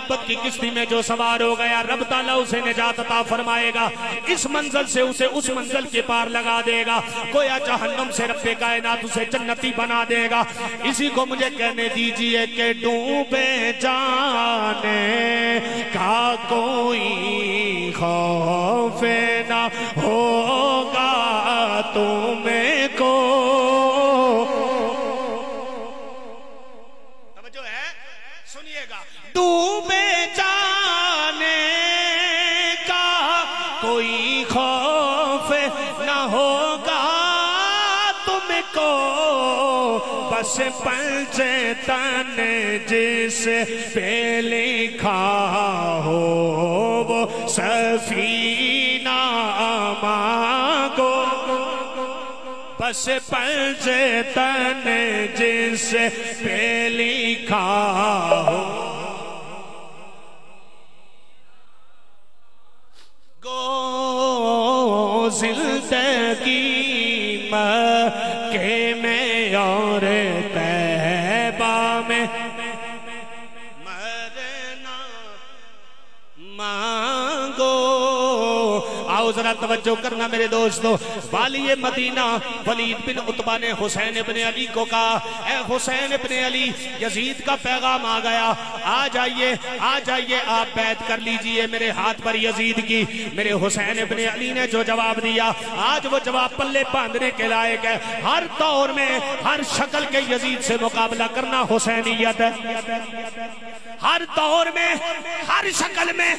मोहब्बत की किश्ती में जो सवार हो गया, रब ताला उसे निजात अता फरमाएगा, इस मंजिल से उसे उस मंजिल के पार लगा देगा। गोया जहन्नम से रब्बे कायनात उसे जन्नती बना देगा। इसी को मुझे कहने दीजिए कि डूबे जाने का कोई खौफ ना होगा तुम्हें को। तवज्जो है, सुनिएगा। डूबे जाने का कोई खौफ ना होगा तुमको, बस पंजे तन जिस पे लिखा हो वो सफीना मांगो, बस पंजे तन जिस पे लिखा हो। गो जिंदगी मक्के में और तैबा में मरना मांगो। आओ जरा तवज्जो करना मेरे दोस्तों। वाली मदीना वलीद बिन उतबा ने हुसैन इब्ने अली को कहा, ए हुसैन इब्ने अली, यजीद का पैगाम आ गया, आ जाइए आप बैत कर लीजिए मेरे हाथ पर यजीद की। मेरे हुसैन इब्ने अली ने जो जवाब दिया, आज वो जवाब पल्ले बांधने के लायक है। हर दौर में हर शक्ल के यजीद से मुकाबला करना हुसैनियत है। हर दौर में हर शक्ल में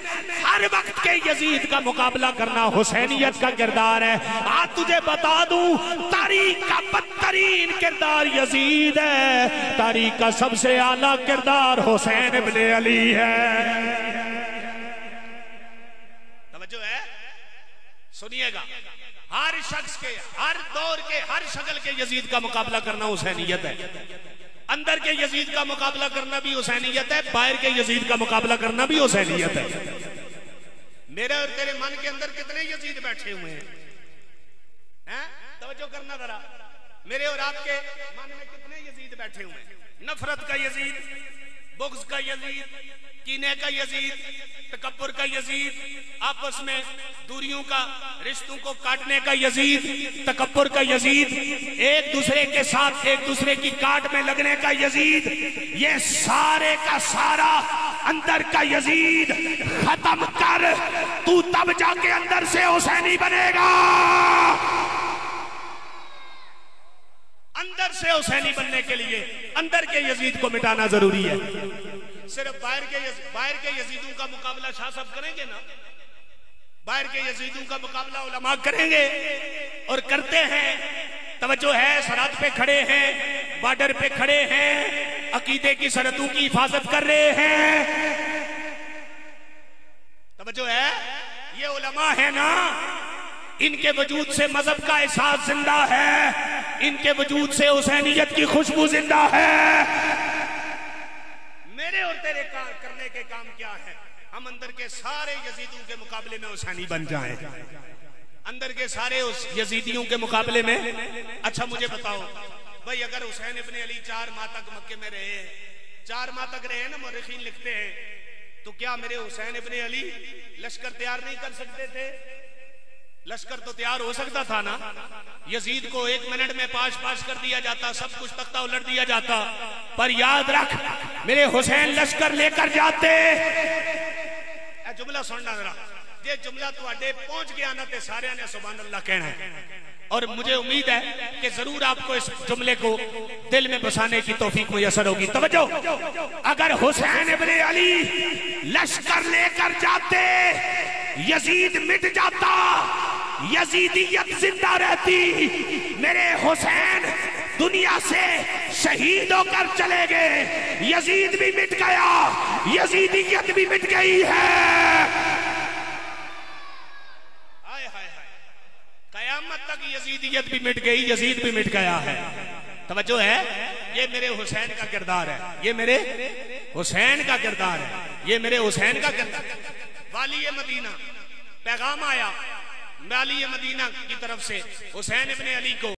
हर वक्त के यजीद का मुकाबला करना हुसैनियत का किरदार है। आज तुझे बता दूं, तारीख का बदतरीन किरदार यजीद है, तारीख का सबसे आला किरदार हुसैन इब्ने अली है। तवज्जो है, सुनिएगा। हर शख्स के, हर दौर के, हर शक्ल के यजीद का मुकाबला करना हुसैनियत है। अंदर के यजीद का मुकाबला करना भी हुसैनियत है, बाहर के यजीद का मुकाबला करना भी हुसैनियत है। मेरे और तेरे मन के अंदर कितने यजीद बैठे हुए हैं? तवज्जो करना जरा। मेरे और आपके मन में कितने यजीद बैठे हुए हैं? नफरत का यजीद, बुग़्ज़ का यजीद, कीने का यजीद, तकब्बुर का यजीद, आपस में दूरियों का, रिश्तों को काटने का यजीद, तकब्बुर का यजीद, एक दूसरे के साथ एक दूसरे की काट में लगने का यजीद, ये सारे का सारा अंदर का यजीद खत्म कर, तू तब जाके अंदर से हुसैनी बनेगा। अंदर से हुसैनी बनने के लिए अंदर के यजीद को मिटाना जरूरी है। सिर्फ बाहर के यजीदों का मुकाबला शाह साहब करेंगे ना, बाहर के यजीदों का मुकाबला उलमा करेंगे और करते हैं। तवज्जो है, सरहद पे खड़े हैं, बॉर्डर पे खड़े हैं, अकीदे की सरहदों की हिफाजत कर रहे हैं। तवज्जो है, ये उलमा है ना, इनके वजूद से मजहब का एहसास जिंदा है, इनके वजूद से हुसैनियत की खुशबू जिंदा है। मेरे और तेरे करने के काम क्या है? हम अंदर के सारे यजीदियों के मुकाबले में हुसैनी बन जाएं, अंदर के सारे उस यजीदियों के मुकाबले में। अच्छा मुझे बताओ भाई, अगर हुसैन इब्ने अली 4 माह तक मक्के में रहे, 4 माह तक रहे ना, मुर्रिखीन लिखते हैं, तो क्या मेरे हुसैन इब्ने अली लश्कर तैयार नहीं कर सकते थे? लश्कर तो तैयार हो सकता था ना। यजीद को 1 मिनट में पाश कर दिया जाता, सब कुछ तख्ता उलट दिया जाता, पर याद रख मेरे हुसैन लश्कर लेकर जाते। जुमला सुनना जरा, जे जुमला तुहाडे पहुंच गया ना ते सारे ने सुभान अल्लाह कहना है। और मुझे उम्मीद है कि जरूर आपको इस जुमले को दिल में बसाने की तौफीक मुयस्सर होगी। तवज्जो, अगर हुसैन इब्ने अली लश्कर लेकर जाते, यजीद मिट जाता, यजीदियत जिंदा रहती, मेरे हुसैन दुनिया से शहीद होकर चले गए, यजीद भी मिट गया, यजीदियत भी मिट गई है। कयामत तक यजीदियत भी मिट गई, यजीद भी मिट गया है। तवज्जो है, ये मेरे हुसैन का किरदार है, ये मेरे हुसैन का किरदार है, ये मेरे हुसैन का किरदार। वाली मदीना पैगाम आया वाली मदीना की तरफ से हुसैन इब्ने अली को।